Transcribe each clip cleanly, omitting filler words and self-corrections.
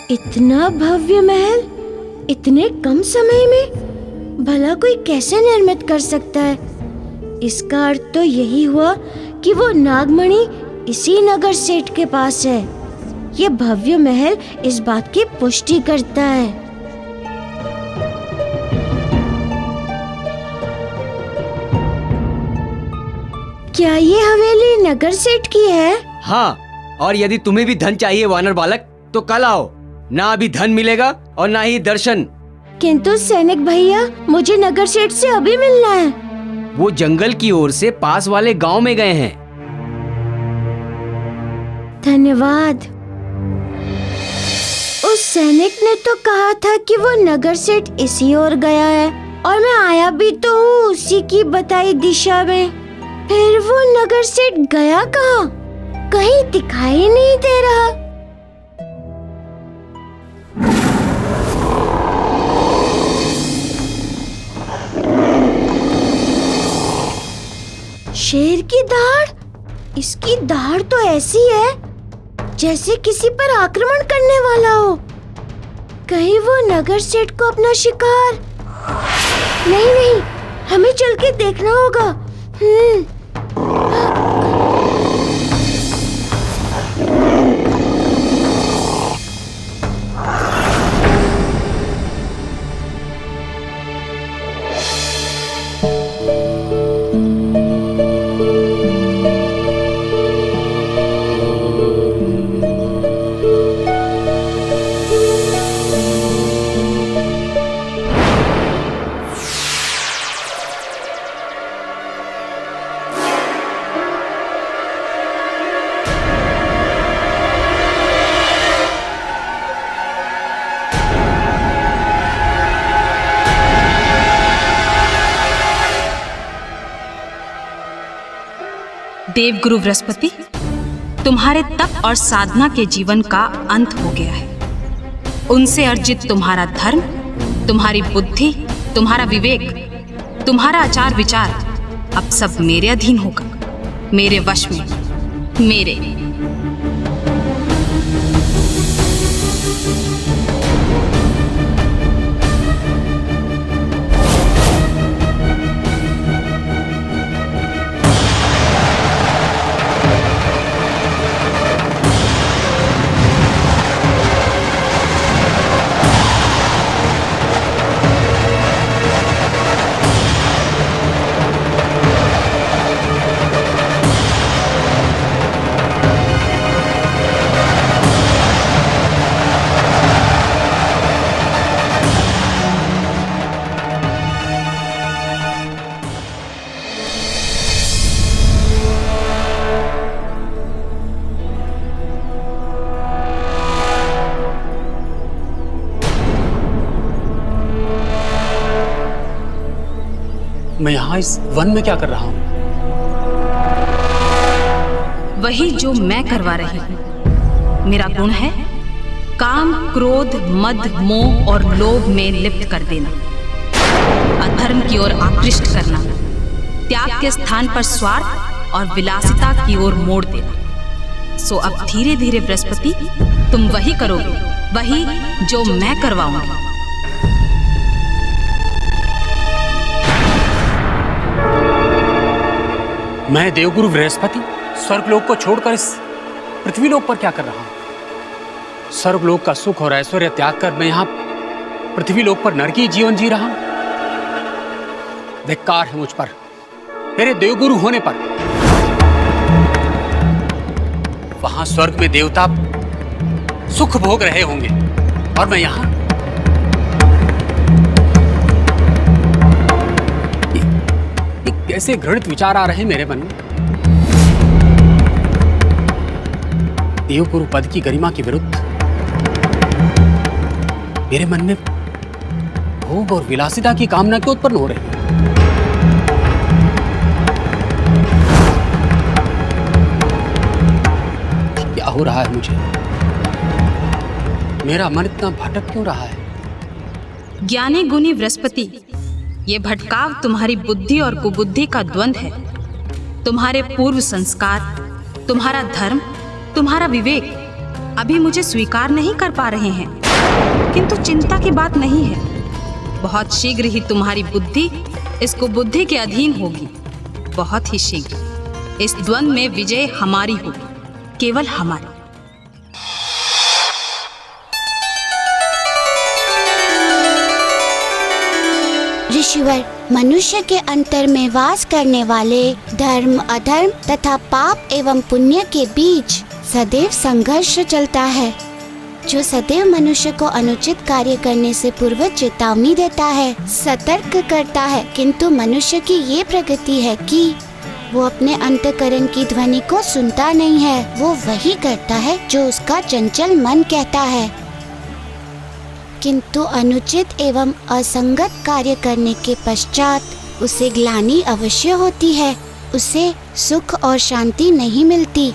इतना भव्य महल इतने कम समय में भला कोई कैसे निर्मित कर सकता है? इसका अर्थ तो यही हुआ कि वो नागमणि इसी नगर सेठ के पास है। ये भव्य महल इस बात की पुष्टि करता है। क्या ये हवेली नगर सेठ की है? हाँ, और यदि तुम्हें भी धन चाहिए वानर बालक तो कल आओ। ना अभी धन मिलेगा और ना ही दर्शन। किंतु सैनिक भैया, मुझे नगर सेठ से अभी मिलना है। वो जंगल की ओर से पास वाले गांव में गए हैं। धन्यवाद। उस सैनिक ने तो कहा था कि वो नगर सेठ इसी ओर गया है और मैं आया भी तो हूँ उसी की बताई दिशा में। फिर वो नगर सेठ गया कहाँ? कहीं दिखाई नहीं दे रहा। शेर की दहाड़? इसकी दहाड़ तो ऐसी है जैसे किसी पर आक्रमण करने वाला हो। कहीं वो नगर सेठ को अपना शिकार? नहीं, हमें चल के देखना होगा। देवगुरु बृहस्पति, तुम्हारे तप और साधना के जीवन का अंत हो गया है। उनसे अर्जित तुम्हारा धर्म, तुम्हारी बुद्धि, तुम्हारा विवेक, तुम्हारा आचार विचार अब सब मेरे अधीन होगा, मेरे वश में, मेरे। मैं यहाँ इस वन में क्या कर रहा हूँ? वही जो मैं करवा रही हूँ। मेरा गुण है काम, क्रोध, मद, मोह और लोभ में लिप्त कर देना, अधर्म की ओर आकृष्ट करना, त्याग के स्थान पर स्वार्थ और विलासिता की ओर मोड़ देना। सो अब धीरे धीरे बृहस्पति, तुम वही करोगे, वही जो मैं करवाऊंगी। मैं देवगुरु बृहस्पति स्वर्गलोक को छोड़कर इस पृथ्वीलोक पर क्या कर रहा हूँ? स्वर्गलोक का सुख और ऐश्वर्य त्याग कर मैं यहाँ पृथ्वीलोक पर नरकी जीवन जी रहा हूँ। धिक्कार है मुझ पर, मेरे देवगुरु होने पर। वहां स्वर्ग में देवता सुख भोग रहे होंगे और मैं यहाँ कैसे घृणित विचार आ रहे हैं मेरे मन में। देवगुरु पद की गरिमा के विरुद्ध मेरे मन में भोग और विलासिता की कामना क्यों उत्पन्न हो रही है? क्या हो रहा है मुझे? मेरा मन इतना भटक क्यों रहा है? ज्ञानी गुणी बृहस्पति, ये भटकाव तुम्हारी बुद्धि और कुबुद्धि का द्वंद्व है। तुम्हारे पूर्व संस्कार, तुम्हारा धर्म, तुम्हारा विवेक अभी मुझे स्वीकार नहीं कर पा रहे हैं। किंतु चिंता की बात नहीं है, बहुत शीघ्र ही तुम्हारी बुद्धि इसको बुद्धि के अधीन होगी। बहुत ही शीघ्र इस द्वंद्व में विजय हमारी होगी, केवल हमारी। ऋषिवर, मनुष्य के अंतर में वास करने वाले धर्म अधर्म तथा पाप एवं पुण्य के बीच सदैव संघर्ष चलता है, जो सदैव मनुष्य को अनुचित कार्य करने से पूर्व चेतावनी देता है, सतर्क करता है। किंतु मनुष्य की ये प्रगति है कि वो अपने अंतःकरण की ध्वनि को सुनता नहीं है, वो वही करता है जो उसका चंचल मन कहता है। किंतु अनुचित एवं असंगत कार्य करने के पश्चात उसे ग्लानि अवश्य होती है, उसे सुख और शांति नहीं मिलती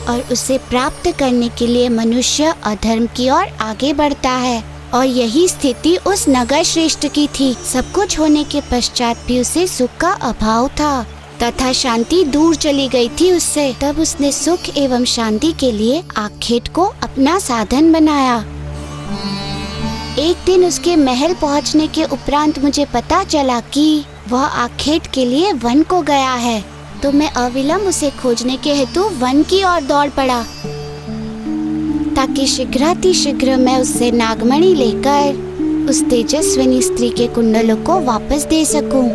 और उसे प्राप्त करने के लिए मनुष्य अधर्म की ओर आगे बढ़ता है। और यही स्थिति उस नगर श्रेष्ठ की थी। सब कुछ होने के पश्चात भी उसे सुख का अभाव था तथा शांति दूर चली गई थी उससे। तब उसने सुख एवं शांति के लिए आखेट को अपना साधन बनाया। एक दिन उसके महल पहुंचने के उपरांत मुझे पता चला कि वह आखेट के लिए वन को गया है, तो मैं अविलंब उसे खोजने के हेतु वन की ओर दौड़ पड़ा, ताकि शीघ्रातिशीघ्र मैं उससे नागमणि लेकर उस तेजस्विनी स्त्री के कुंडलों को वापस दे सकूं।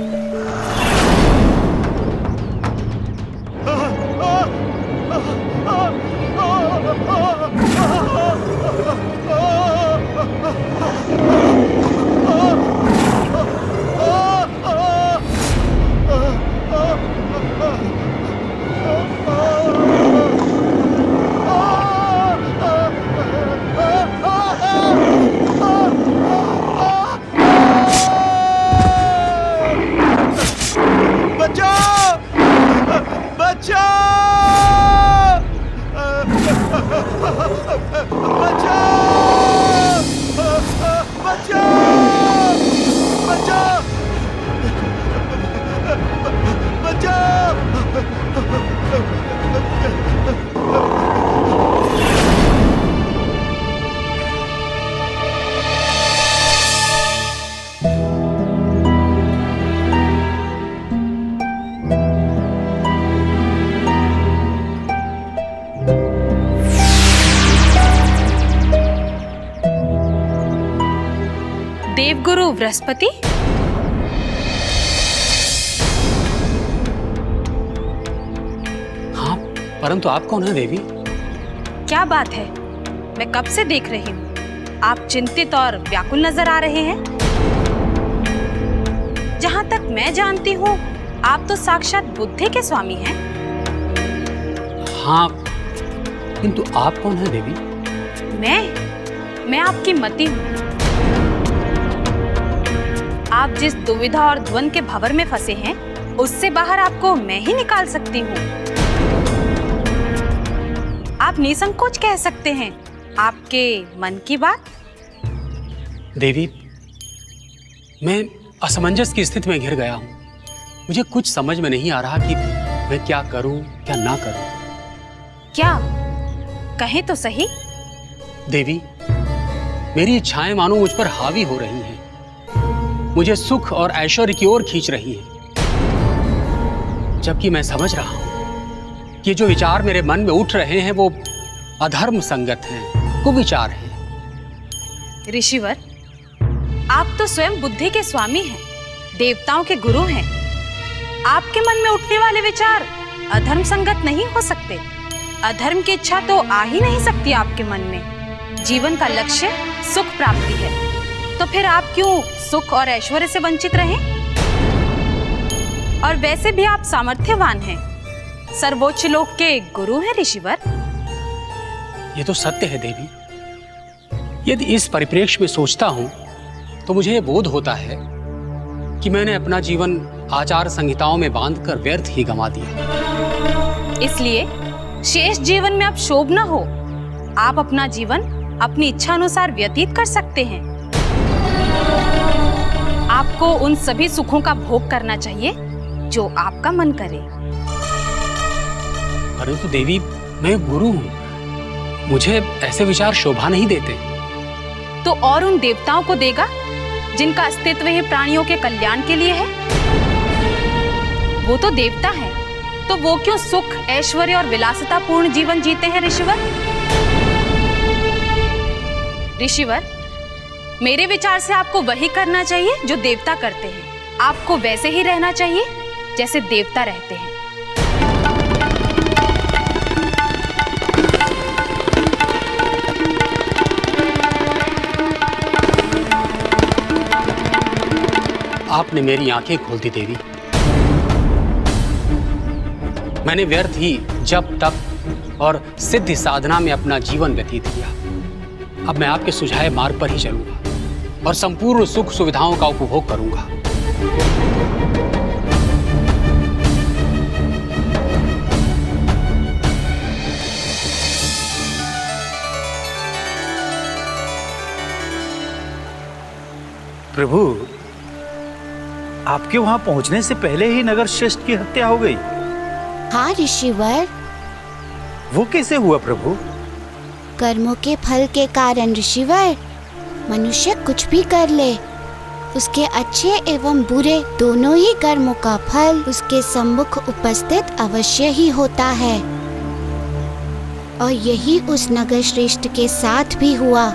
देवगुरु बृहस्पति, हाँ, परंतु आप कौन है देवी? क्या बात है? मैं कब से देख रही हूँ, आप चिंतित और व्याकुल नजर आ रहे हैं। जहाँ तक मैं जानती हूँ, आप तो साक्षात बुद्धि के स्वामी हैं। हाँ, किंतु आप कौन है देवी? मैं आपकी मति हूँ। आप जिस दुविधा और द्वंद के भंवर में फंसे हैं, उससे बाहर आपको मैं ही निकाल सकती हूँ। आप निसंकोच कह सकते हैं आपके मन की बात। देवी, मैं असमंजस की स्थिति में घिर गया हूँ। मुझे कुछ समझ में नहीं आ रहा कि मैं क्या करूं, क्या ना करूं। क्या कहें तो सही। देवी, मेरी इच्छाएं मानो मुझ पर हावी हो रही हैं, मुझे सुख और ऐश्वर्य की ओर खींच रही हैं, जबकि मैं समझ रहा हूं कि जो विचार मेरे मन में उठ रहे हैं वो अधर्म संगत हैं, कुविचार हैं। ऋषिवर, आप तो स्वयं बुद्धि के स्वामी हैं, देवताओं के गुरु हैं। आपके मन में उठने वाले विचार अधर्म संगत नहीं हो सकते। अधर्म की इच्छा तो आ ही नहीं सकती आपके मन में। जीवन का लक्ष्य सुख प्राप्ति है, तो फिर आप क्यों सुख और ऐश्वर्य से वंचित रहें? और वैसे भी आप सामर्थ्यवान हैं, सर्वोच्च लोक के गुरु हैं ऋषिवर। ये तो सत्य है देवी। यदि इस परिप्रेक्ष्य में सोचता हूं तो मुझे बोध होता है कि मैंने अपना जीवन आचार संहिताओं में बांधकर व्यर्थ ही गंवा दिया। इसलिए शेष जीवन में अब शोभ न हो। आप अपना जीवन अपनी इच्छा अनुसार व्यतीत कर सकते हैं। आपको उन सभी सुखों का भोग करना चाहिए जो आपका मन करे। परंतु देवी, मैं गुरु हूं, मुझे ऐसे विचार शोभा नहीं देते। तो और उन देवताओं को देगा जिनका अस्तित्व ही प्राणियों के कल्याण के लिए है? वो तो देवता है, तो वो क्यों सुख, ऐश्वर्य और विलासिता पूर्ण जीवन जीते हैं ऋषिवर? ऋषिवर, मेरे विचार से आपको वही करना चाहिए जो देवता करते हैं। आपको वैसे ही रहना चाहिए जैसे देवता रहते हैं। आपने मेरी आंखें खोल दी देवी। मैंने व्यर्थ ही जप तप और सिद्धि साधना में अपना जीवन व्यतीत किया। अब मैं आपके सुझाए मार्ग पर ही चलूंगा और संपूर्ण सुख सुविधाओं का उपभोग करूंगा। प्रभु, आपके वहां पहुंचने से पहले ही नगर श्रेष्ठ की हत्या हो गई। हाँ ऋषिवर, वो कैसे हुआ प्रभु? कर्मों के फल के कारण ऋषिवर। मनुष्य कुछ भी कर ले, उसके अच्छे एवं बुरे दोनों ही कर्मों का फल उसके सम्मुख उपस्थित अवश्य ही होता है। और यही उस नगर श्रेष्ठ के साथ भी हुआ।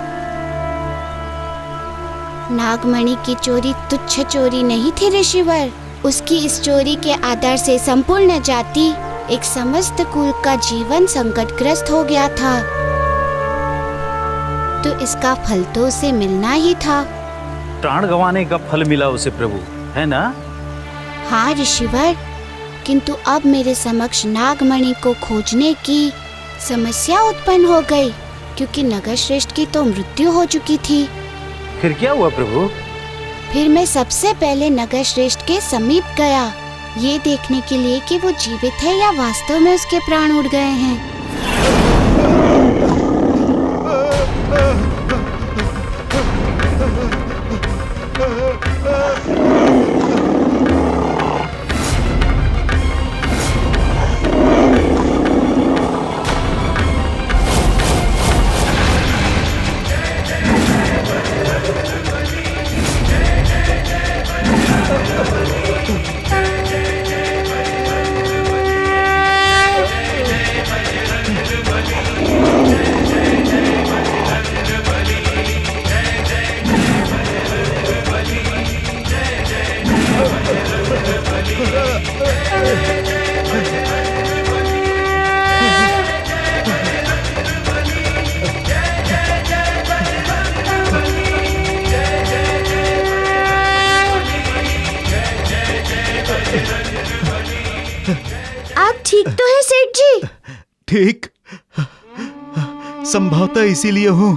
नागमणि की चोरी तुच्छ चोरी नहीं थी ऋषिवर। उसकी इस चोरी के आधार से संपूर्ण जाति, एक समस्त कुल का जीवन संकटग्रस्त हो गया था। तो इसका फल तो उसे मिलना ही था। प्राण गंवाने का फल मिला उसे प्रभु, है ना? हाँ ऋषिवर, किंतु अब मेरे समक्ष नागमणि को खोजने की समस्या उत्पन्न हो गई, क्योंकि नगर श्रेष्ठ की तो मृत्यु हो चुकी थी। फिर क्या हुआ प्रभु? फिर मैं सबसे पहले नगर श्रेष्ठ के समीप गया, ये देखने के लिए कि वो जीवित है या वास्तव में उसके प्राण उड़ गए हैं। आप ठीक तो है सेठ जी? ठीक, संभवतः इसीलिए हूँ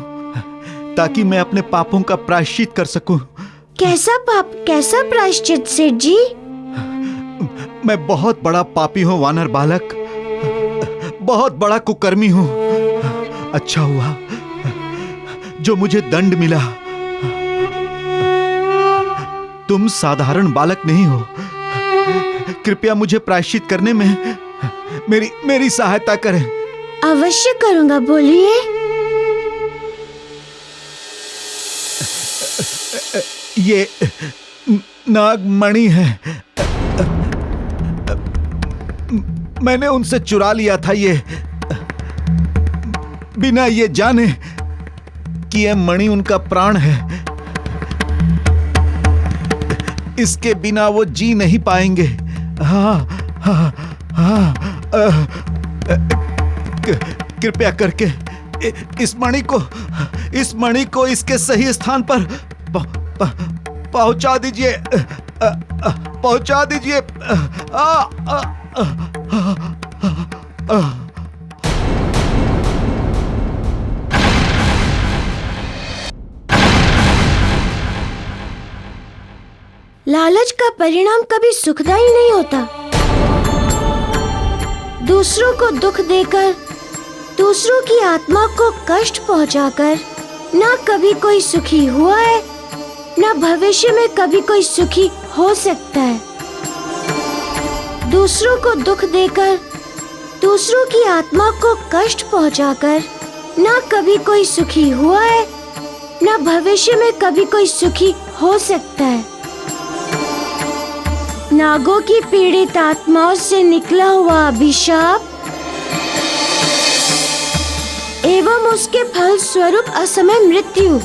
ताकि मैं अपने पापों का प्रायश्चित कर सकूं। कैसा पाप, कैसा प्रायश्चित सेठ जी? मैं बहुत बड़ा पापी हूँ वानर बालक, बहुत बड़ा कुकर्मी हूँ। अच्छा हुआ जो मुझे दंड मिला। तुम साधारण बालक नहीं हो, कृपया मुझे प्रायश्चित करने में मेरी सहायता करें। अवश्य करूंगा, बोलिए। ये नागमणि है, मैंने उनसे चुरा लिया था ये, बिना ये जाने कि यह मणि उनका प्राण है। इसके बिना वो जी नहीं पाएंगे। हाँ हाँ हाँ, कृपया करके इस मणि को इसके सही स्थान पर पहुंचा दीजिए, पहुंचा दीजिए। लालच का परिणाम कभी सुखदायी नहीं होता। दूसरों को दुख देकर, दूसरों की आत्मा को कष्ट पहुंचाकर ना कभी कोई सुखी हुआ है, ना भविष्य में कभी कोई सुखी हो सकता है। दूसरों को दुख देकर, दूसरों की आत्मा को कष्ट पहुंचाकर ना कभी कोई सुखी हुआ है, ना भविष्य में कभी कोई सुखी हो सकता है। नागों की पीड़ित आत्माओं से निकला हुआ अभिशाप एवं उसके फल स्वरूप असमय मृत्यु।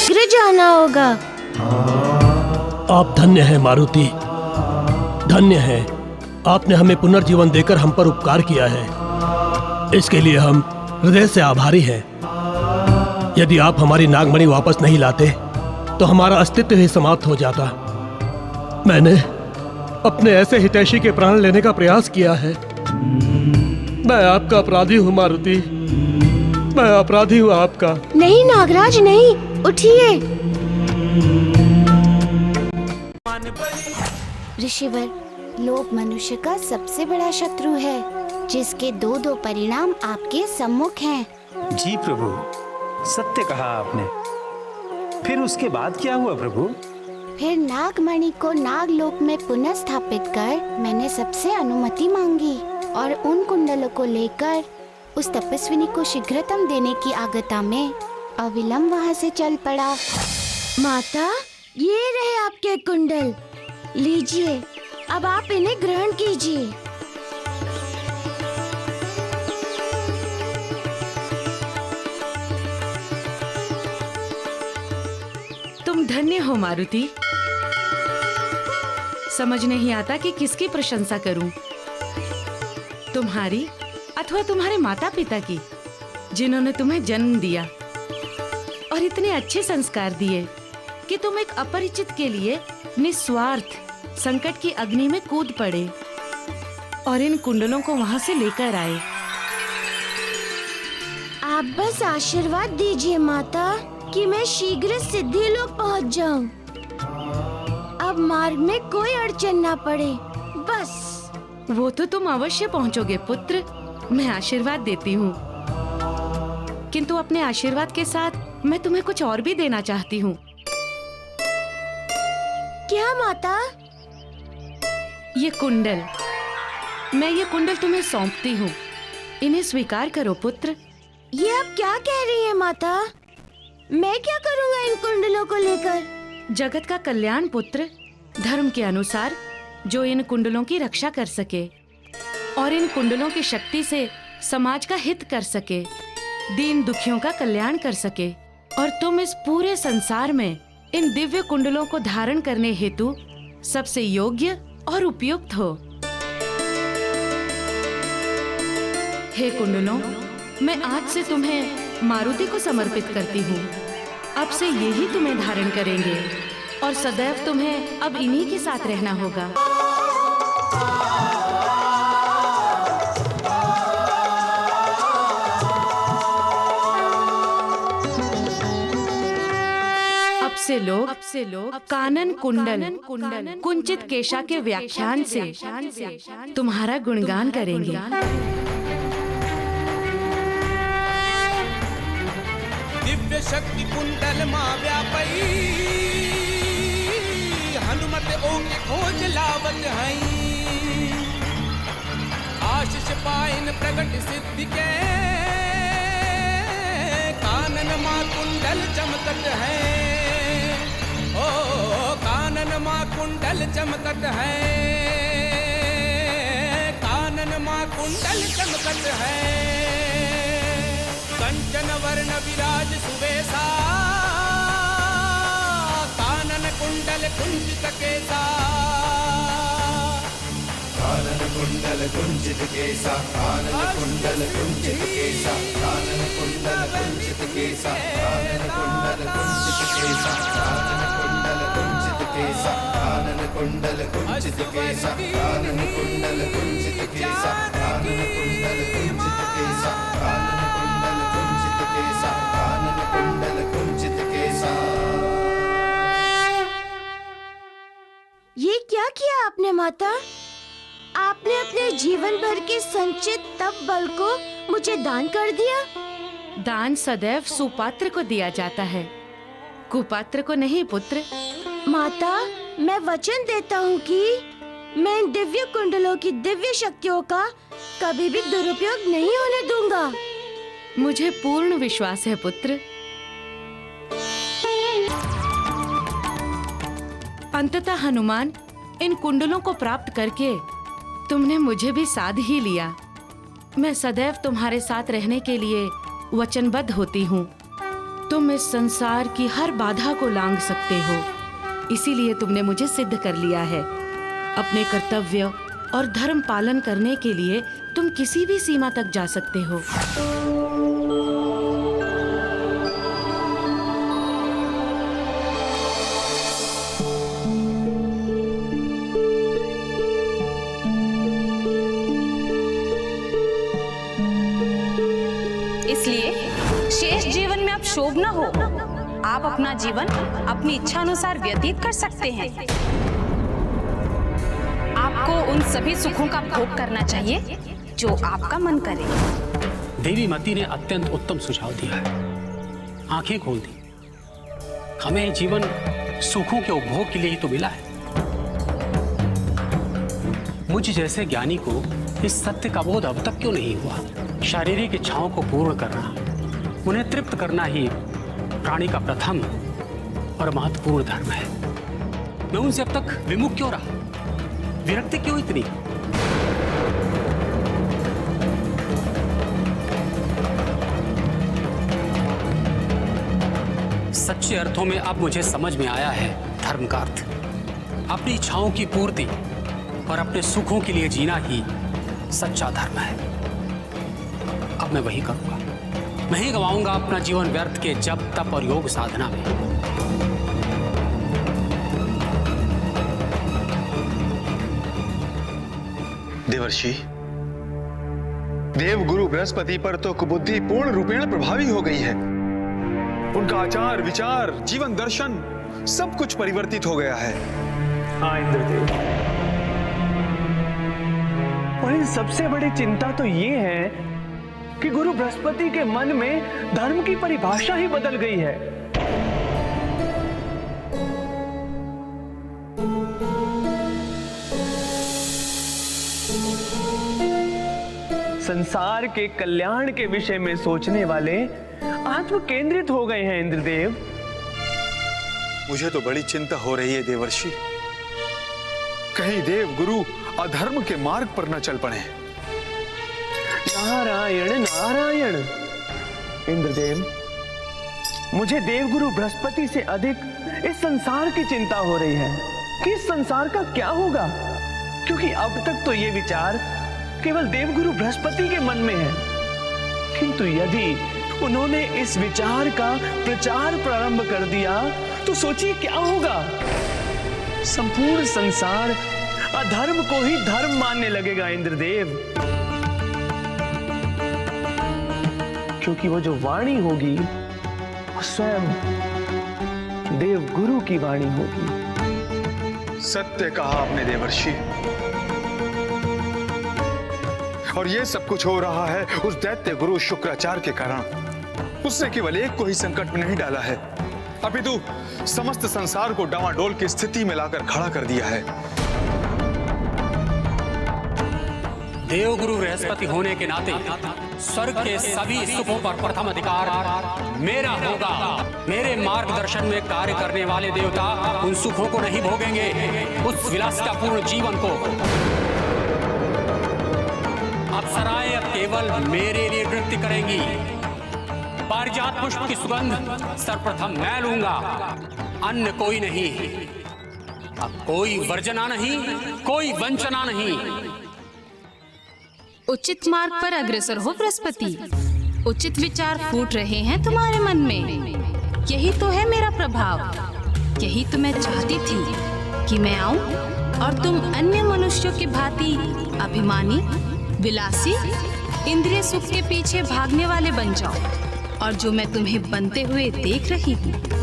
गिर जाना होगा। आप धन्य हैं मारुति, धन्य हैं। आपने हमें पुनर्जीवन देकर हम पर उपकार किया है, इसके लिए हम हृदय से आभारी हैं। यदि आप हमारी नागमणि वापस नहीं लाते तो हमारा अस्तित्व ही समाप्त हो जाता। मैंने अपने ऐसे हितैषी के प्राण लेने का प्रयास किया है। मैं आपका अपराधी हूँ मारुति, मैं अपराधी हूँ आपका। नहीं नागराज नहीं, उठिए। ऋषिवर, लोभ मनुष्य का सबसे बड़ा शत्रु है, जिसके दो दो परिणाम आपके सम्मुख हैं। जी प्रभु, सत्य कहा आपने। फिर उसके बाद क्या हुआ प्रभु? फिर नागमणि को नागलोक में पुनः स्थापित कर मैंने सबसे अनुमति मांगी और उन कुंडलों को लेकर उस तपस्विनी को शीघ्रतम देने की आगता में अविलंब वहाँ से चल पड़ा। माता, ये रहे आपके कुंडल, लीजिए, अब आप इन्हें ग्रहण कीजिए। तुम धन्य हो मारुति। समझ नहीं आता कि किसकी प्रशंसा करूं, तुम्हारी अथवा तुम्हारे माता पिता की, जिन्होंने तुम्हें जन्म दिया और इतने अच्छे संस्कार दिए कि तुम एक अपरिचित के लिए निस्वार्थ संकट की अग्नि में कूद पड़े और इन कुंडलों को वहां से लेकर आए। आप बस आशीर्वाद दीजिए माता कि मैं शीघ्र सिद्धि लोक पहुंच जाऊं। अब मार्ग में कोई अड़चन ना पड़े, बस। वो तो तुम अवश्य पहुंचोगे पुत्र, मैं आशीर्वाद देती हूँ। किंतु अपने आशीर्वाद के साथ मैं तुम्हें कुछ और भी देना चाहती हूँ। क्या माता? ये कुंडल, मैं ये कुंडल तुम्हें सौंपती हूँ, इन्हें स्वीकार करो पुत्र। ये आप क्या कह रही हैं माता? मैं क्या करूँगा इन कुंडलों को लेकर? जगत का कल्याण पुत्र, धर्म के अनुसार जो इन कुंडलों की रक्षा कर सके और इन कुंडलों की शक्ति से समाज का हित कर सके, दीन दुखियों का कल्याण कर सके, और तुम इस पूरे संसार में इन दिव्य कुंडलों को धारण करने हेतु सबसे योग्य और उपयुक्त हो। हे कुंडलों, मैं आज से तुम्हें मारुति को समर्पित करती हूँ। अब से यही तुम्हें धारण करेंगे और सदैव तुम्हें अब इन्हीं के साथ रहना होगा। अब से लोग कानन कुंडल कुंचित केशा के व्याख्यान से तुम्हारा गुणगान करेंगे। दिव्य शक्ति कुंडल मां व्यापई, हनुमत ओके खोज लावत हई। आशीष पाइन प्रगट सिद्धि के, कानन मां कुंडल चमकत है। ओ कानन मां कुंडल चमकत है, कानन मां कुंडल चमकत है। कंचन वर्ण विराज सुवेशा, कानन कुंडल कुंजित केसा। कानन कुंडल कुंजित केसा, कानन कुंडल कुंजित केसा, कानन कुंडल कुंजित केसा, कानन कुंडल कुंजित केसा, कानन कुंडल कुंजित केसा, कानन कुंडल कुंजित केसा, कानन कुंडल कुंजित केसा, कानन कुंडल कुंजित केसा, कानन कुंडल कुंजित केसा, कानन कुंडल कुंजित केसा। ये क्या किया आपने माता? आपने अपने जीवन भर के संचित तप बल को मुझे दान कर दिया। दान सदैव सुपात्र को दिया जाता है, कुपात्र को नहीं पुत्र। माता, मैं वचन देता हूँ कि मैं इन दिव्य कुंडलों की दिव्य शक्तियों का कभी भी दुरुपयोग नहीं होने दूंगा। मुझे पूर्ण विश्वास है पुत्र। अंततः हनुमान, इन कुंडलों को प्राप्त करके तुमने मुझे भी साध ही लिया। मैं सदैव तुम्हारे साथ रहने के लिए वचनबद्ध होती हूँ। तुम इस संसार की हर बाधा को लांघ सकते हो, इसीलिए तुमने मुझे सिद्ध कर लिया है। अपने कर्तव्य और धर्म पालन करने के लिए तुम किसी भी सीमा तक जा सकते हो। इसलिए शेष जीवन में अब शोभ न हो। आप अपना जीवन अपनी इच्छा अनुसार व्यतीत कर सकते हैं। आपको उन सभी सुखों का भोग करना चाहिए जो आपका मन करे। देवी मती ने अत्यंत उत्तम सुझाव दिया है। आंखें खोल दी। हमें जीवन सुखों के उपभोग के लिए ही तो मिला है। मुझ जैसे ज्ञानी को इस सत्य का बोध अब तक क्यों नहीं हुआ? शारीरिक इच्छाओं को पूर्ण करना, उन्हें तृप्त करना ही प्राणी का प्रथम और महत्वपूर्ण धर्म है। मैं उनसे अब तक विमुख क्यों रहा? विरक्ति क्यों इतनी? सच्चे अर्थों में अब मुझे समझ में आया है धर्म का अर्थ। अपनी इच्छाओं की पूर्ति और अपने सुखों के लिए जीना ही सच्चा धर्म है। अब मैं वही करूंगा। मैं ही गवाऊंगा अपना जीवन व्यर्थ के जप तप और योग साधना में। देवर्षि, देव गुरु बृहस्पति पर तो कुबुद्धि पूर्ण रूपेण प्रभावी हो गई है। उनका आचार विचार जीवन दर्शन सब कुछ परिवर्तित हो गया है। हाँ इंद्रदेव, और सबसे बड़ी चिंता तो ये है कि गुरु बृहस्पति के मन में धर्म की परिभाषा ही बदल गई है। संसार के कल्याण के विषय में सोचने वाले आत्म केंद्रित हो गए हैं इंद्रदेव। मुझे तो बड़ी चिंता हो रही है देवर्षि, कहीं देव गुरु अधर्म के मार्ग पर न चल पड़े। नारायण नारायण। इंद्रदेव, मुझे देवगुरु बृहस्पति से अधिक इस संसार की चिंता हो रही है कि इस संसार का क्या होगा, क्योंकि अब तक तो ये विचार केवल देवगुरु बृहस्पति के मन में है। किंतु यदि उन्होंने इस विचार का प्रचार प्रारंभ कर दिया तो सोचिए क्या होगा। संपूर्ण संसार अधर्म को ही धर्म मानने लगेगा इंद्रदेव, क्योंकि वो जो वाणी होगी वो स्वयं देव गुरु की वाणी होगी। सत्य कहा आपने देवर्षि, और ये सब कुछ हो रहा है उस दैत्य गुरु शुक्राचार्य के कारण। उसने केवल एक को ही संकट में नहीं डाला है, अपितु समस्त संसार को डामाडोल की स्थिति में लाकर खड़ा कर दिया है। देवगुरु बृहस्पति होने के नाते स्वर्ग के सभी सुखों पर प्रथम अधिकार मेरा होगा। मेरे मार्गदर्शन में कार्य करने वाले देवता उन सुखों को नहीं भोगेंगे, उस विलासितापूर्ण जीवन को। अप्सराएं अब केवल मेरे लिए नृत्य करेंगी। पारिजात पुष्प की सुगंध सर्वप्रथम मैं लूंगा, अन्य कोई नहीं। अब कोई वर्जना नहीं, कोई वंचना नहीं। उचित मार्ग पर अग्रसर हो बृहस्पति। उचित विचार फूट रहे हैं तुम्हारे मन में। यही तो है मेरा प्रभाव। यही तो मैं चाहती थी कि मैं आऊं और तुम अन्य मनुष्यों की भांति अभिमानी, विलासी, इंद्रिय सुख के पीछे भागने वाले बन जाओ, और जो मैं तुम्हें बनते हुए देख रही हूं।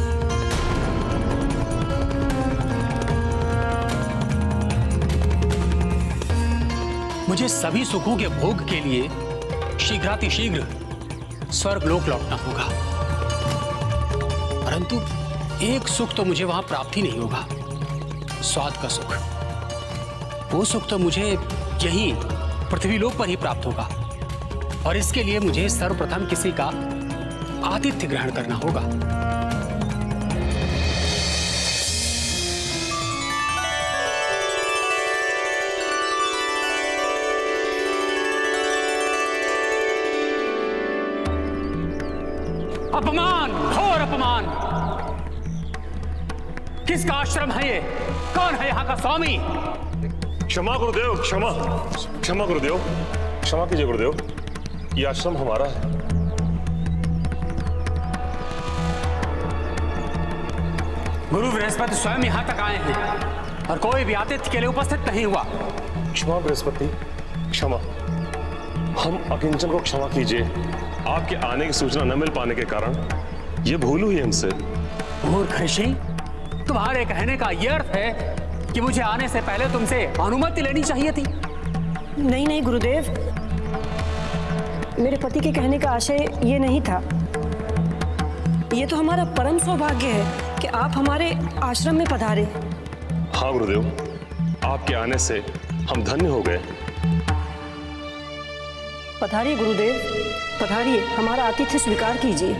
मुझे सभी सुखों के भोग के लिए शीघ्रातिशीघ्र स्वर्ग लोक लौटना होगा, परंतु एक सुख तो मुझे वहां प्राप्त ही नहीं होगा, स्वाद का सुख। वो सुख तो मुझे यही पृथ्वी लोक पर ही प्राप्त होगा, और इसके लिए मुझे सर्वप्रथम किसी का आतिथ्य ग्रहण करना होगा। अपमान, घोर अपमान! किसका आश्रम है ये? कौन है यहाँ का स्वामी? क्षमा गुरुदेव, क्षमा क्षमा गुरुदेव, क्षमा कीजिए गुरुदेव, ये आश्रम हमारा है। गुरु बृहस्पति स्वयं यहाँ तक आए हैं और कोई भी आतिथ्य के लिए उपस्थित नहीं हुआ। क्षमा बृहस्पति, क्षमा। हम अकिंचन को क्षमा कीजिए। आपके आने की सूचना न मिल पाने के कारण ये भूल हुई हमसे। मूर्ख ऋषि, तुम्हारे कहने का यह अर्थ है कि मुझे आने से पहले तुमसे अनुमति लेनी चाहिए थी? नहीं नहीं गुरुदेव, मेरे पति के कहने का आशय ये नहीं था। ये तो हमारा परम सौभाग्य है कि आप हमारे आश्रम में पधारे। हाँ गुरुदेव, आपके आने से हम धन्य हो गए। पधारिए गुरुदेव, पधारिए, हमारा आतिथ्य स्वीकार कीजिए।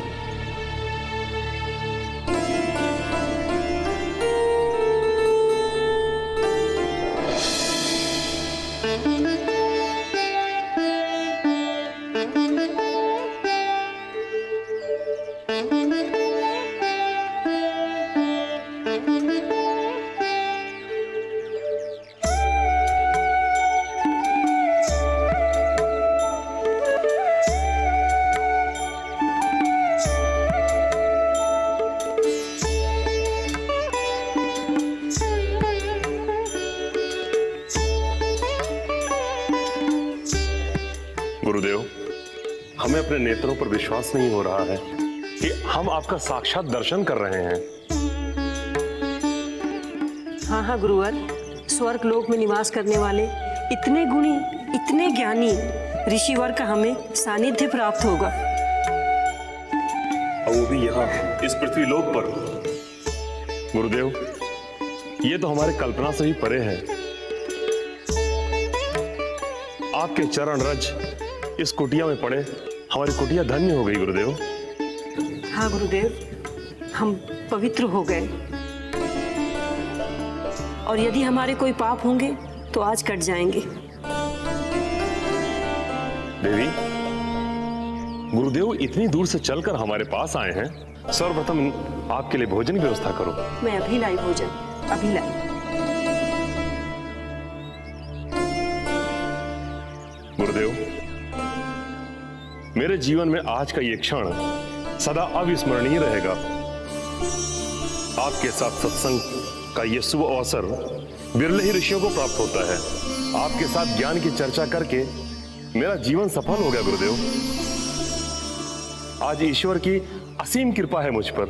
गुरुदेव, हमें अपने नेत्रों पर विश्वास नहीं हो रहा है कि हम आपका साक्षात दर्शन कर रहे हैं। हाँ हाँ गुरुवर, स्वर्ग लोक में निवास करने वाले इतने गुणी, इतने ज्ञानी ऋषिवर का हमें सानिध्य प्राप्त होगा, और वो भी यहाँ इस पृथ्वी लोक पर। गुरुदेव, ये तो हमारे कल्पना से भी परे है। आपके चरण रज इस कुटिया में पड़े हमारी कुटिया धन्य हो गई गुरुदेव। हाँ गुरुदेव, हम पवित्र हो गए, और यदि हमारे कोई पाप होंगे तो आज कट जाएंगे। देवी, गुरुदेव इतनी दूर से चलकर हमारे पास आए हैं, सर्वप्रथम आपके लिए भोजन की व्यवस्था करो। मैं अभी लाई भोजन, अभी लाई। गुरुदेव, मेरे जीवन में आज का ये क्षण सदा अविस्मरणीय रहेगा। आपके साथ सत्संग का ये शुभ अवसर बिरले ही ऋषियों को प्राप्त होता है। आपके साथ ज्ञान की चर्चा करके मेरा जीवन सफल हो गया गुरुदेव। आज ईश्वर की असीम कृपा है मुझ पर।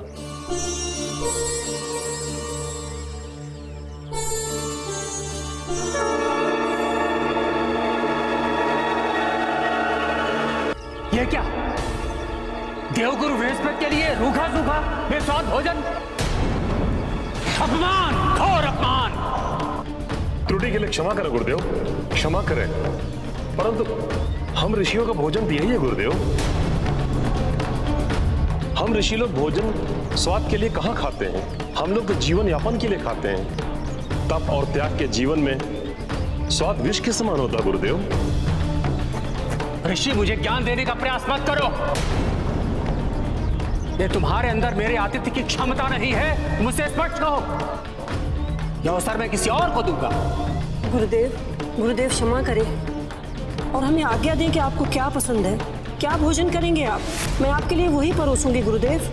यह क्या? देवगुरु बृहस्पति के लिए रूखा सूखा बेस्वाद भोजन? अपमान, घोर अपमान! त्रुटि के लिए क्षमा करें गुरुदेव, क्षमा करें, परंतु हम ऋषियों का भोजन दिया ही है गुरुदेव। हम ऋषि लोग भोजन स्वाद के लिए कहां खाते हैं? हम लोग तो जीवन यापन के लिए खाते हैं। तप और त्याग के जीवन में स्वाद विष के समान होता गुरुदेव। ऋषि, मुझे ज्ञान देने का प्रयास मत करो। ये तुम्हारे अंदर मेरे आतिथ्य की क्षमता नहीं है, मुझसे स्पष्ट कहो। यह अवसर मैं किसी और को दूंगा। गुरुदेव, गुरुदेव क्षमा करें, और हमें आज्ञा दें कि आपको क्या पसंद है, क्या भोजन करेंगे आप? मैं आपके लिए वही परोसूंगी गुरुदेव।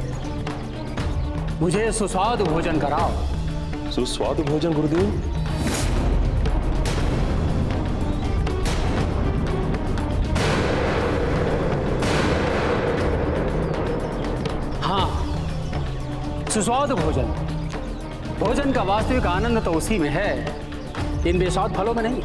मुझे सुस्वादु भोजन कराओ। सुस्वादु भोजन गुरुदेव? सुस्वादु भोजन। भोजन का वास्तविक आनंद तो उसी में है, इन बेस्वाद फलों में नहीं।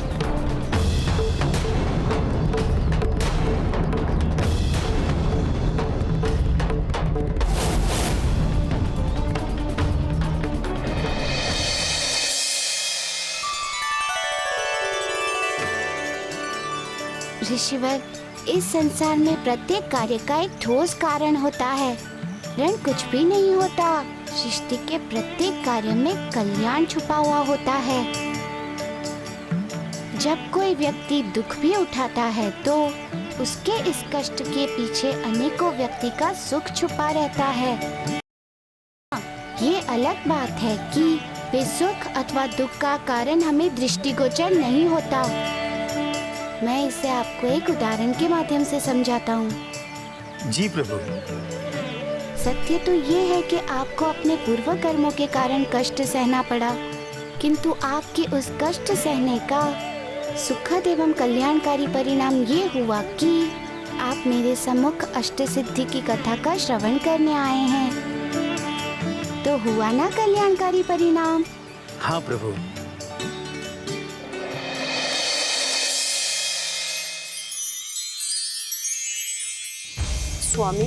ऋषिवर, इस संसार में प्रत्येक कार्य का एक ठोस कारण होता है। ऋण कुछ भी नहीं होता। सृष्टि के प्रत्येक कार्य में कल्याण छुपा हुआ होता है। जब कोई व्यक्ति दुख भी उठाता है तो उसके इस कष्ट के पीछे अनेकों व्यक्ति का सुख छुपा रहता है। ये अलग बात है कि वे सुख अथवा दुख का कारण हमें दृष्टिगोचर नहीं होता। मैं इसे आपको एक उदाहरण के माध्यम से समझाता हूँ। जी प्रभु। सत्य तो ये है कि आपको अपने पूर्व कर्मों के कारण कष्ट सहना पड़ा, किंतु आपके उस कष्ट सहने का सुखद एवं कल्याणकारी परिणाम ये हुआ कि आप मेरे सम्मुख अष्ट सिद्धि की कथा का श्रवण करने आए हैं। तो हुआ ना कल्याणकारी परिणाम? हाँ प्रभु। स्वामी,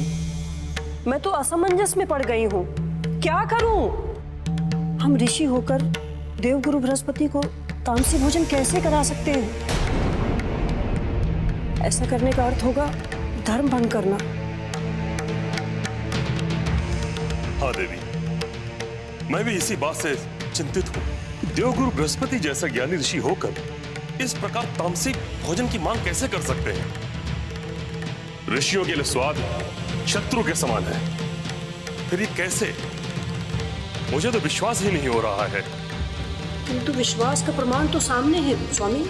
मैं तो असमंजस में पड़ गई हूँ। क्या करूँ? हम ऋषि होकर देवगुरु बृहस्पति को तामसी भोजन कैसे करा सकते हैं? ऐसा करने का अर्थ होगा धर्म भंग करना। हाँ देवी, मैं भी इसी बात से चिंतित हूँ। देवगुरु बृहस्पति जैसा ज्ञानी ऋषि होकर इस प्रकार तामसिक भोजन की मांग कैसे कर सकते हैं? ऋषियों के लिए स्वाद शत्रु के समान है, फिर ये कैसे? मुझे तो विश्वास ही नहीं हो रहा है। किंतु विश्वास का प्रमाण तो सामने है स्वामी।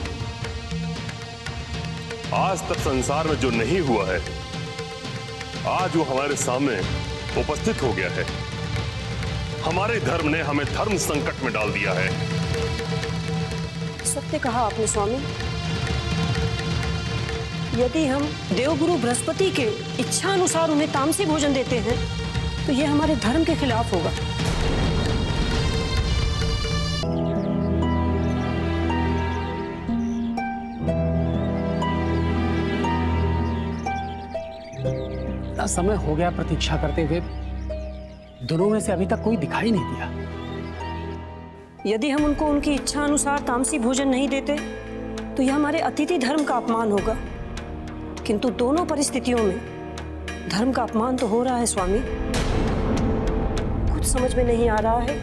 आज तक संसार में जो नहीं हुआ है, आज वो हमारे सामने उपस्थित हो गया है। हमारे धर्म ने हमें धर्म संकट में डाल दिया है। सत्य कहा आपने स्वामी। यदि हम देवगुरु बृहस्पति के इच्छा अनुसार उन्हें तामसी भोजन देते हैं तो यह हमारे धर्म के खिलाफ होगा। इतना समय हो गया प्रतीक्षा करते हुए, दोनों में से अभी तक कोई दिखाई नहीं दिया। यदि हम उनको उनकी इच्छा अनुसार तामसी भोजन नहीं देते तो यह हमारे अतिथि धर्म का अपमान होगा। किंतु दोनों परिस्थितियों में धर्म का अपमान तो हो रहा है स्वामी। कुछ समझ में नहीं आ रहा है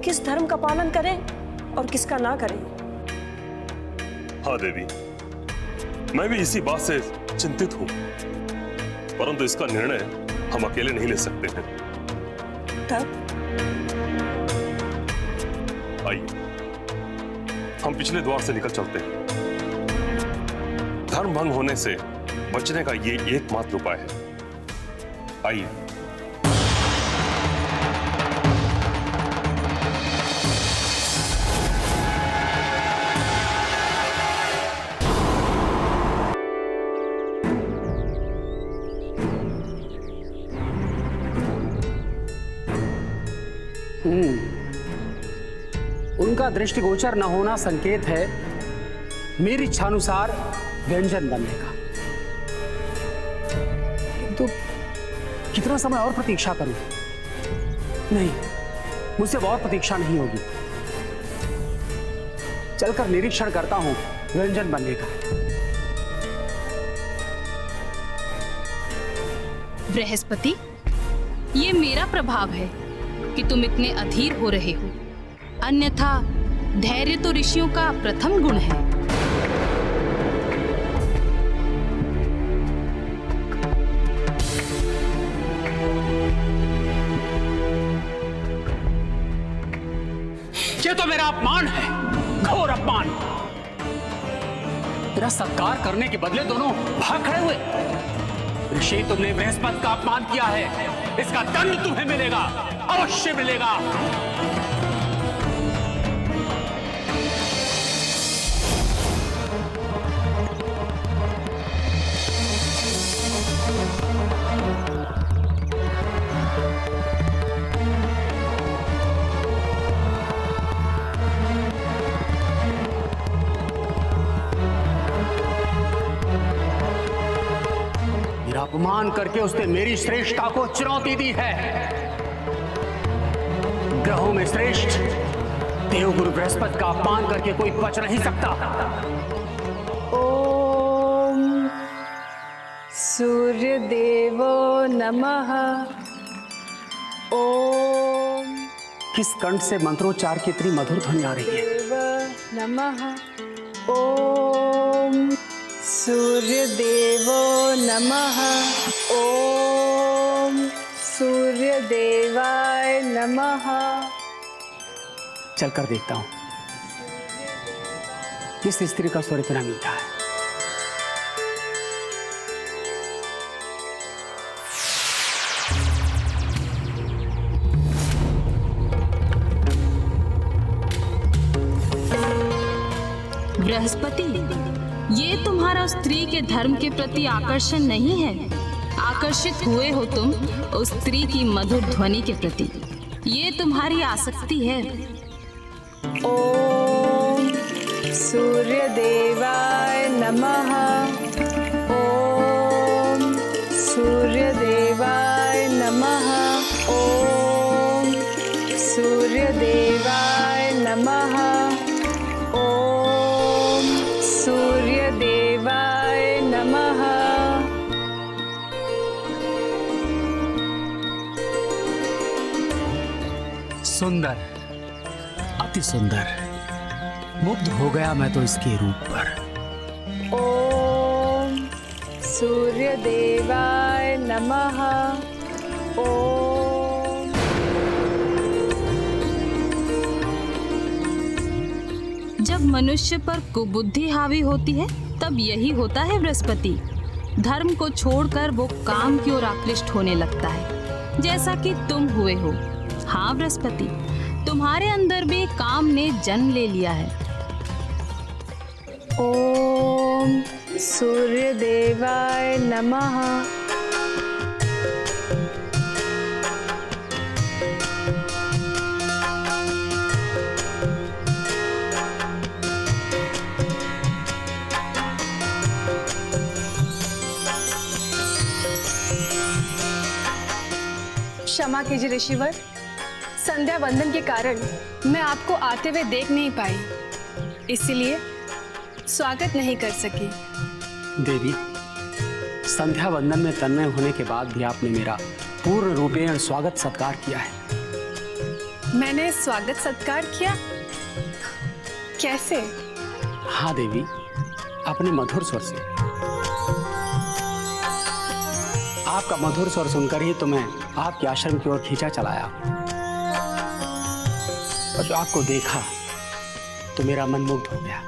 किस धर्म का पालन करें और किसका ना करें। हाँ देवी, मैं भी इसी बात से चिंतित हूँ, परंतु इसका निर्णय हम अकेले नहीं ले सकते हैं। तब आइए, हम पिछले द्वार से निकल चलते हैं। धर्म भंग होने से बचने का ये एकमात्र उपाय है। आइए। उनका दृष्टिगोचर न होना संकेत है मेरी इच्छानुसार व्यंजन बनने का। तो कितना समय और प्रतीक्षा करूं? नहीं, मुझसे और प्रतीक्षा नहीं होगी। चलकर निरीक्षण करता हूं व्यंजन बनने का। बृहस्पति, ये मेरा प्रभाव है कि तुम इतने अधीर हो रहे हो, अन्यथा धैर्य तो ऋषियों का प्रथम गुण है। ये तो मेरा अपमान है, घोर अपमान। तेरा सत्कार करने के बदले दोनों भाग खड़े हुए। ऋषि, तुमने बृहस्पति का अपमान किया है, इसका दंड तुम्हें मिलेगा, अवश्य मिलेगा। अपमान करके उसने मेरी श्रेष्ठता को चुनौती दी है। ग्रहों में श्रेष्ठ देवगुरु बृहस्पति का अपमान करके कोई बच नहीं सकता। ओम सूर्य देवो नमः। ओम किस कंठ से मंत्रोच्चार की इतनी मधुर ध्वनि आ रही है? देव नमः। ओम सूर्य देवो नमः। ओम सूर्य देवाय नमः। चलकर देखता हूँ किस स्त्री का स्वर इतना मीठा है। बृहस्पति, ये तुम्हारा स्त्री के धर्म के प्रति आकर्षण नहीं है। आकर्षित हुए हो तुम उस स्त्री की मधुर ध्वनि के प्रति। ये तुम्हारी आसक्ति है। ओम सूर्य देवाय नमः। ओम सूर्य देवाय नमः। ओम सूर्य देवाय नमः। ओम सूर्य देवाय नमः। सुंदर, अति सुंदर। मुग्ध हो गया मैं तो इसके रूप पर। ओम सूर्य देवाय नमः। ओम जब मनुष्य पर कुबुद्धि हावी होती है तब यही होता है बृहस्पति। धर्म को छोड़कर वो काम की ओर आकृष्ट होने लगता है, जैसा कि तुम हुए हो। हाँ बृहस्पति, तुम्हारे अंदर भी काम ने जन्म ले लिया है। ओम सूर्य देवाय नमः। क्षमा कीजिए ऋषिवर, संध्या वंदन के कारण मैं आपको आते हुए देख नहीं पाई, इसलिए स्वागत नहीं कर सकी। देवी, संध्या वंदन में तन्मय होने के बाद भी आपने मेरा पूर्ण रूपेण स्वागत सत्कार किया है। मैंने स्वागत सत्कार किया? कैसे? हाँ देवी, अपने मधुर स्वर से। आपका मधुर स्वर सुनकर ही तो मैं आपके आश्रम की ओर खींचा चला आया। और जो आपको देखा तो मेरा मन मुग्ध हो गया।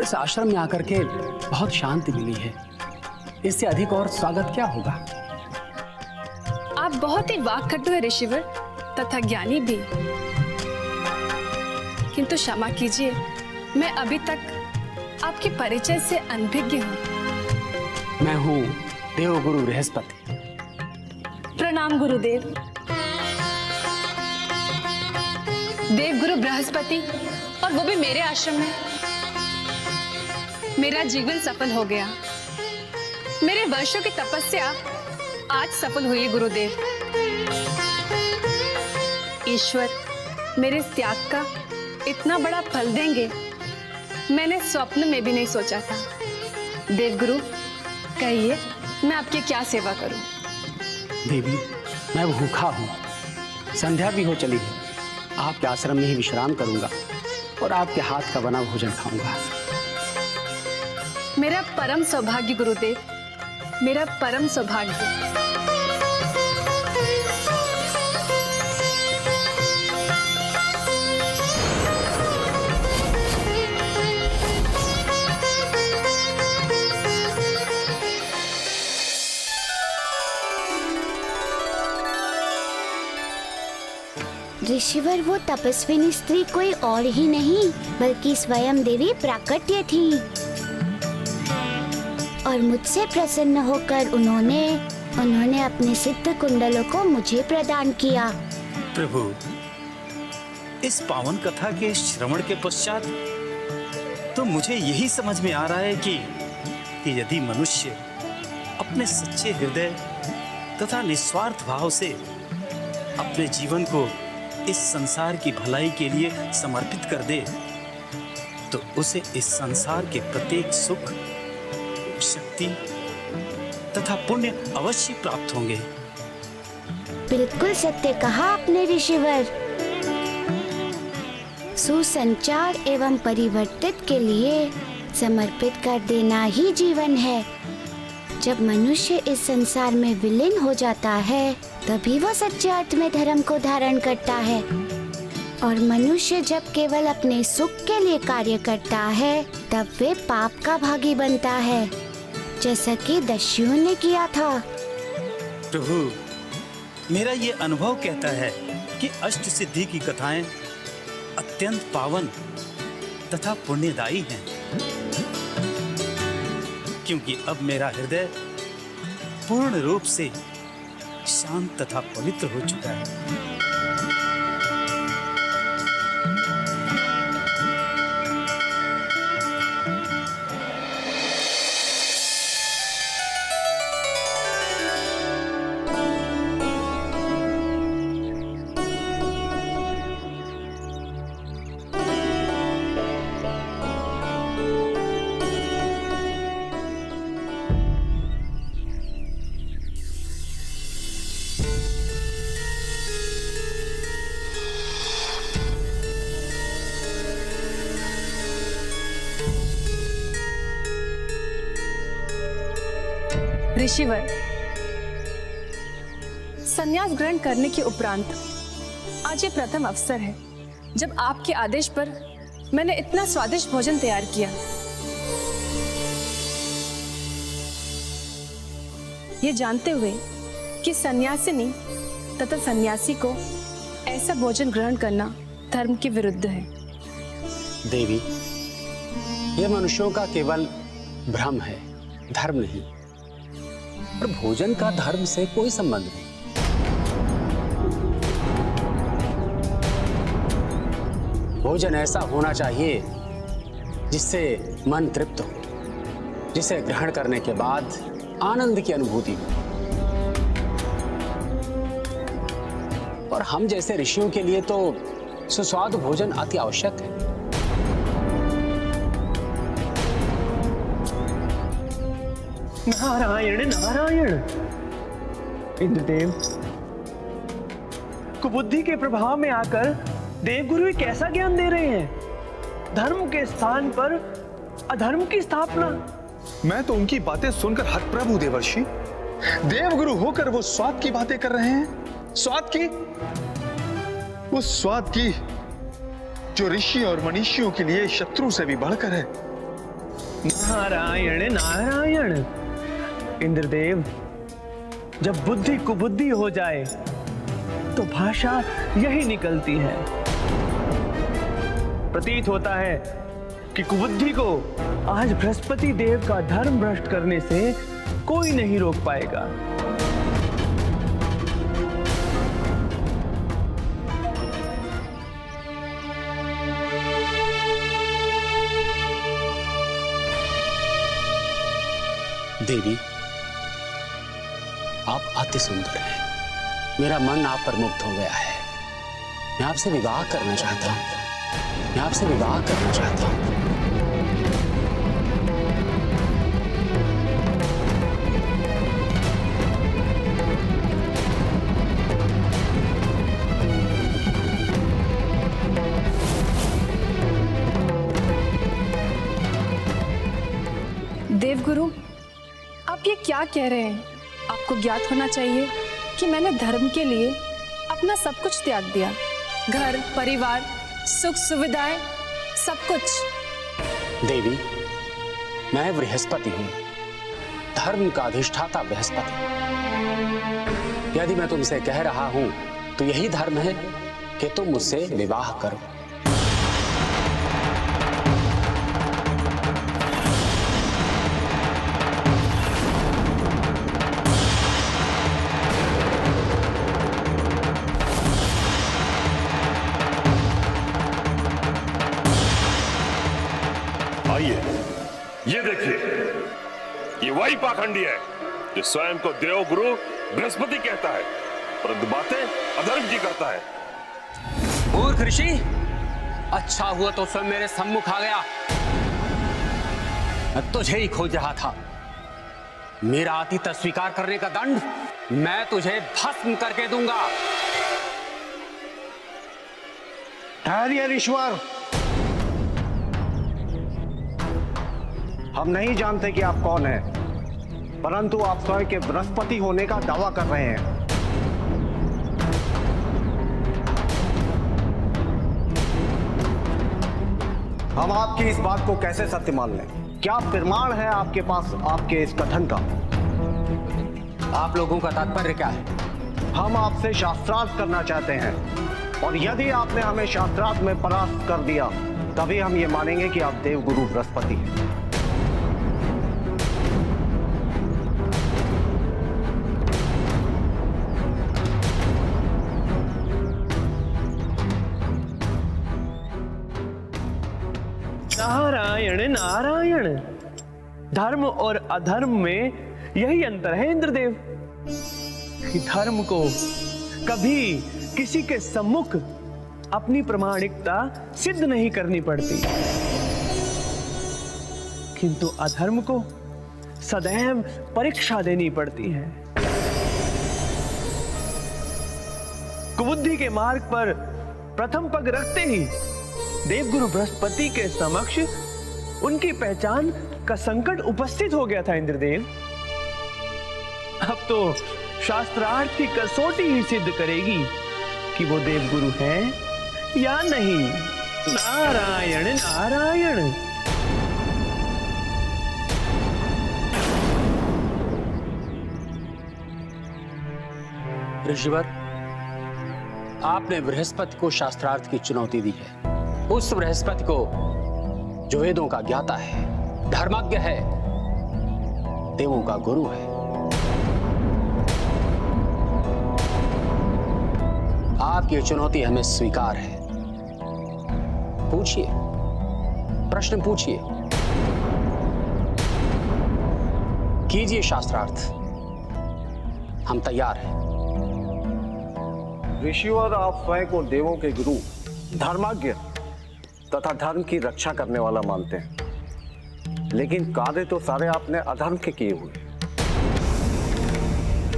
इस आश्रम में आकर के बहुत शांति मिली है। इससे अधिक और स्वागत क्या होगा? आप बहुत ही वाक्पटु है ऋषिवर, तथा ज्ञानी भी। किंतु क्षमा कीजिए, मैं अभी तक आपके परिचय से अनभिज्ञ हूँ। मैं हूँ देवगुरु बृहस्पति। प्रणाम गुरुदेव। देवगुरु बृहस्पति, और वो भी मेरे आश्रम में। मेरा जीवन सफल हो गया। मेरे वर्षों की तपस्या आज सफल हुई है गुरुदेव। ईश्वर मेरे इस त्याग का इतना बड़ा फल देंगे, मैंने स्वप्न में भी नहीं सोचा था। देवगुरु, कहिए मैं आपकी क्या सेवा करूं? देवी, मैं भूखा हूँ, संध्या भी हो चली है। आपके आश्रम में ही विश्राम करूंगा और आपके हाथ का बना भोजन खाऊंगा। मेरा परम सौभाग्य गुरुदेव, मेरा परम सौभाग्य। ऋषिवर, वो तपस्विनी स्त्री कोई और ही नहीं बल्कि स्वयं देवी प्राकट्य थी, और मुझसे प्रसन्न होकर उन्होंने अपने सिद्ध कुंडलों को मुझे प्रदान किया। प्रभु, इस पावन कथा के श्रवण के पश्चात तो मुझे यही समझ में आ रहा है कि यदि मनुष्य अपने सच्चे हृदय तथा निस्वार्थ भाव से अपने जीवन को इस संसार की भलाई के लिए समर्पित कर दे तो उसे इस संसार के प्रत्येक सुख, शक्ति तथा पुण्य अवश्य प्राप्त होंगे। बिल्कुल सत्य कहा आपने ऋषिवर। सुसंचार एवं परिवर्तित के लिए समर्पित कर देना ही जीवन है। जब मनुष्य इस संसार में विलीन हो जाता है तभी वो सच्चे अर्थ में धर्म को धारण करता है। और मनुष्य जब केवल अपने सुख के लिए कार्य करता है तब वे पाप का भागी बनता है, जैसा कि दस्युओं ने किया था। प्रभु, मेरा ये अनुभव कहता है कि अष्ट सिद्धि की कथाएं अत्यंत पावन तथा पुण्यदायी हैं, क्योंकि अब मेरा हृदय पूर्ण रूप से शांत तथा पवित्र हो चुका है। ऋषिवर, संन्यास ग्रहण करने के उपरांत आज ये प्रथम अवसर है जब आपके आदेश पर मैंने इतना स्वादिष्ट भोजन तैयार किया। ये जानते हुए कि सन्यासिनी तथा सन्यासी को ऐसा भोजन ग्रहण करना धर्म के विरुद्ध है। देवी, यह मनुष्यों का केवल भ्रम है, धर्म नहीं। और भोजन का धर्म से कोई संबंध नहीं। भोजन ऐसा होना चाहिए जिससे मन तृप्त हो, जिसे ग्रहण करने के बाद आनंद की अनुभूति हो। और हम जैसे ऋषियों के लिए तो सुस्वादु भोजन अति आवश्यक है। नारायण नारायण। इंद्रदेव, कुबुद्धि के प्रभाव में आकर देवगुरु कैसा ज्ञान दे रहे हैं? धर्म के स्थान पर अधर्म की स्थापना। मैं तो उनकी बातें सुनकर हतप्रभ हूं देवर्षि। देवगुरु होकर वो स्वाद की बातें कर रहे हैं। स्वाद की, उस स्वाद की जो ऋषि और मनीषियों के लिए शत्रु से भी बढ़कर है। नारायण नारायण। इंद्रदेव, जब बुद्धि कुबुद्धि हो जाए तो भाषा यही निकलती है। प्रतीत होता है कि कुबुद्धि को आज बृहस्पति देव का धर्म भ्रष्ट करने से कोई नहीं रोक पाएगा। देवी, आप अति सुंदर हैं। मेरा मन आप पर मुग्ध हो गया है। मैं आपसे विवाह करना चाहता हूं। मैं आपसे विवाह करना चाहता हूं। देवगुरु, आप ये क्या कह रहे हैं? आपको ज्ञात होना चाहिए कि मैंने धर्म के लिए अपना सब कुछ त्याग दिया। घर, परिवार, सुख सुविधाएं, सब कुछ। देवी, मैं बृहस्पति हूं, धर्म का अधिष्ठाता बृहस्पति। यदि मैं तुमसे कह रहा हूं तो यही धर्म है कि तुम मुझसे विवाह करो। ये देखिए, ये वही पाखंडी है जो स्वयं को देवगुरु बृहस्पति कहता है, परंतु बातें अधर्म की करता है। मूर्ख ऋषि, अच्छा हुआ तो स्वयं मेरे सम्मुख आ गया। मैं तुझे ही खोज रहा था। मेरा आतिथ्य स्वीकार करने का दंड मैं तुझे भस्म करके दूंगा। ठहरिए ईश्वर, हम नहीं जानते कि आप कौन हैं, परंतु आप स्वयं के बृहस्पति होने का दावा कर रहे हैं। हम आपकी इस बात को कैसे सत्य मान लें? क्या प्रमाण है आपके पास आपके इस कथन का? आप लोगों का तात्पर्य क्या है? हम आपसे शास्त्रार्थ करना चाहते हैं, और यदि आपने हमें शास्त्रार्थ में परास्त कर दिया तभी हम ये मानेंगे कि आप देवगुरु बृहस्पति हैं। नारायण नारायण, धर्म और अधर्म में यही अंतर है इंद्रदेव कि धर्म को कभी किसी के सम्मुख अपनी प्रामाणिकता सिद्ध नहीं करनी पड़ती, किंतु अधर्म को सदैव परीक्षा देनी पड़ती है। कुबुद्धि के मार्ग पर प्रथम पग रखते ही देवगुरु बृहस्पति के समक्ष उनकी पहचान का संकट उपस्थित हो गया था इंद्रदेव। अब तो शास्त्रार्थ की कसौटी ही सिद्ध करेगी कि वो देवगुरु हैं या नहीं। नारायण नारायण। ऋषिवर, आपने बृहस्पति को शास्त्रार्थ की चुनौती दी है। उस बृहस्पति को जो वेदों का ज्ञाता है, धर्मज्ञ है, देवों का गुरु है। आपकी ये चुनौती हमें स्वीकार है। पूछिए, प्रश्न पूछिए, कीजिए शास्त्रार्थ, हम तैयार हैं। ऋषिवर, आप स्वयं को देवों के गुरु, धर्मज्ञ तथा धर्म की रक्षा करने वाला मानते हैं, लेकिन कार्य तो सारे आपने अधर्म के किए हुए।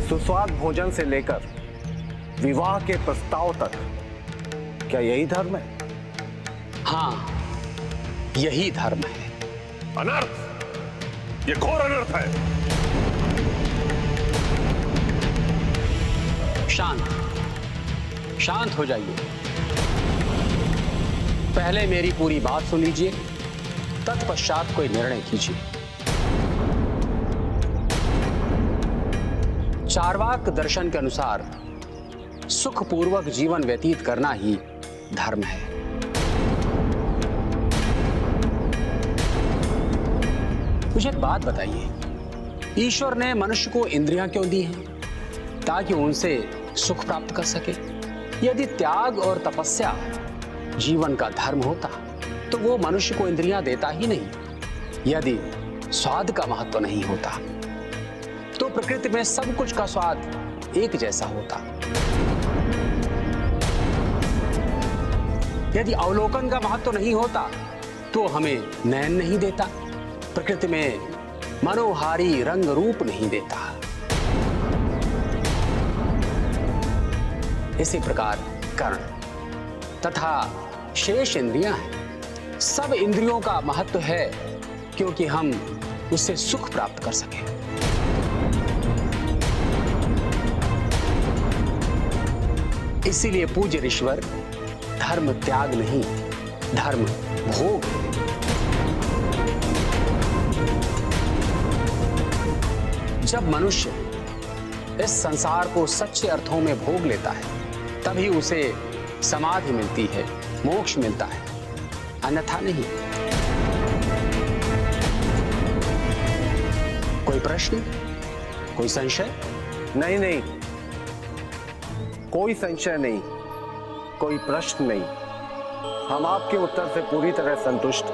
सुस्वाद भोजन से लेकर विवाह के प्रस्ताव तक, क्या यही धर्म है? हाँ, यही धर्म है। अनर्थ, ये घोर अनर्थ है। शांत, शांत हो जाइए। पहले मेरी पूरी बात सुन लीजिए, तत्पश्चात कोई निर्णय कीजिए। चार्वाक दर्शन के अनुसार सुखपूर्वक जीवन व्यतीत करना ही धर्म है। मुझे एक बात बताइए, ईश्वर ने मनुष्य को इंद्रियां क्यों दी हैं? ताकि उनसे सुख प्राप्त कर सके। यदि त्याग और तपस्या जीवन का धर्म होता तो वो मनुष्य को इंद्रियां देता ही नहीं। यदि स्वाद का महत्व नहीं होता तो प्रकृति में सब कुछ का स्वाद एक जैसा होता। यदि अवलोकन का महत्व नहीं होता तो हमें नयन नहीं देता, प्रकृति में मनोहारी रंग रूप नहीं देता। इसी प्रकार कर्ण तथा शेष इंद्रियां हैं। सब इंद्रियों का महत्व है क्योंकि हम उससे सुख प्राप्त कर सकें। इसीलिए पूज्य ऋषिवर, धर्म त्याग नहीं, धर्म भोग। जब मनुष्य इस संसार को सच्चे अर्थों में भोग लेता है तभी उसे समाधि मिलती है, मोक्ष मिलता है, अन्यथा नहीं। कोई प्रश्न, कोई संशय? नहीं नहीं, कोई संशय नहीं, कोई प्रश्न नहीं। हम आपके उत्तर से पूरी तरह संतुष्ट।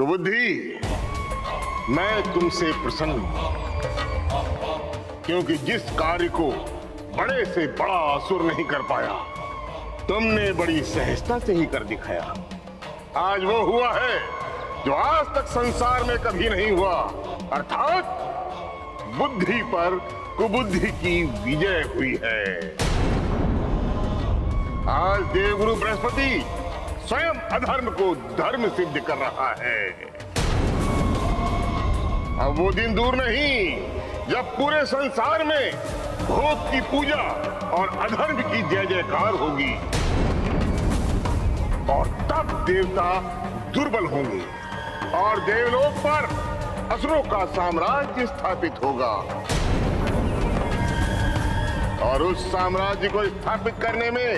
कुबुद्धि, मैं तुमसे प्रसन्न हूं, क्योंकि जिस कार्य को बड़े से बड़ा असुर नहीं कर पाया, तुमने बड़ी सहजता से ही कर दिखाया। आज वो हुआ है जो आज तक संसार में कभी नहीं हुआ, अर्थात बुद्धि पर कुबुद्धि की विजय हुई है। आज देवगुरु बृहस्पति स्वयं अधर्म को धर्म सिद्ध कर रहा है। अब वो दिन दूर नहीं जब पूरे संसार में भूत की पूजा और अधर्म की जय जयकार होगी, और तब देवता दुर्बल होंगे और देवलोक पर असुरों का साम्राज्य स्थापित होगा। और उस साम्राज्य को स्थापित करने में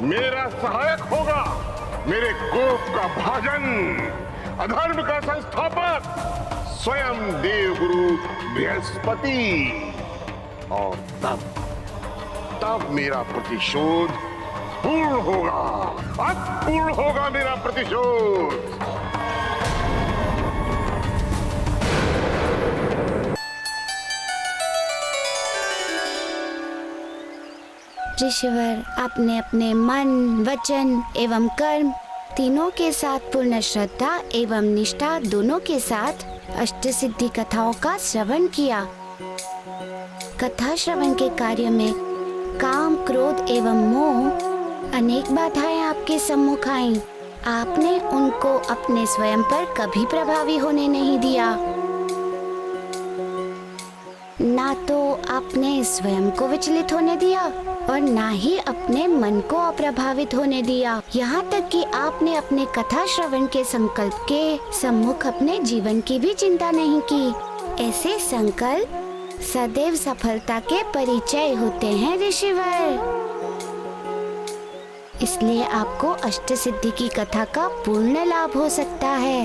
मेरा सहायक होगा मेरे कोप का भाजन, अधर्म का संस्थापक स्वयं देवगुरु बृहस्पति। और तब मेरा प्रतिशोध पूर्ण होगा, अब पूर्ण होगा मेरा प्रतिशोध। ऋषिवर, आपने अपने मन, वचन एवं कर्म तीनों के साथ पूर्ण श्रद्धा एवं निष्ठा दोनों के साथ अष्ट सिद्धि कथाओं का श्रवण किया। कथा श्रवण के कार्य में काम, क्रोध एवं मोह अनेक बाधाएं आपके सम्मुख आईं। आपने उनको अपने स्वयं पर कभी प्रभावी होने नहीं दिया। ना तो आपने स्वयं को विचलित होने दिया और ना ही अपने मन को अप्रभावित होने दिया। यहाँ तक कि आपने अपने कथा श्रवण के संकल्प के सम्मुख अपने जीवन की भी चिंता नहीं की। ऐसे संकल्प सदैव सफलता के परिचय होते हैं ऋषिवर। इसलिए आपको अष्ट सिद्धि की कथा का पूर्ण लाभ हो सकता है।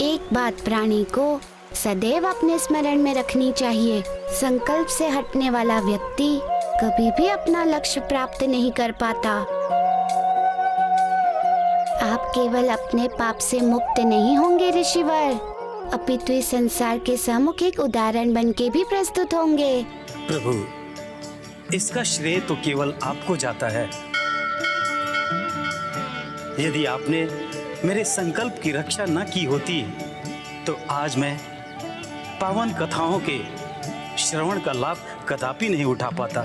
एक बात प्राणी को सदैव अपने स्मरण में रखनी चाहिए, संकल्प से हटने वाला व्यक्ति कभी भी अपना लक्ष्य प्राप्त नहीं कर पाता। आप केवल अपने पाप से मुक्त नहीं होंगे ऋषिवर, अपितु इस संसार के सम्मुख एक उदाहरण बन के भी प्रस्तुत होंगे। प्रभु, इसका श्रेय तो केवल आपको जाता है। यदि आपने मेरे संकल्प की रक्षा न की होती तो आज मैं पावन कथाओं के श्रवण का लाभ कदापि नहीं उठा पाता।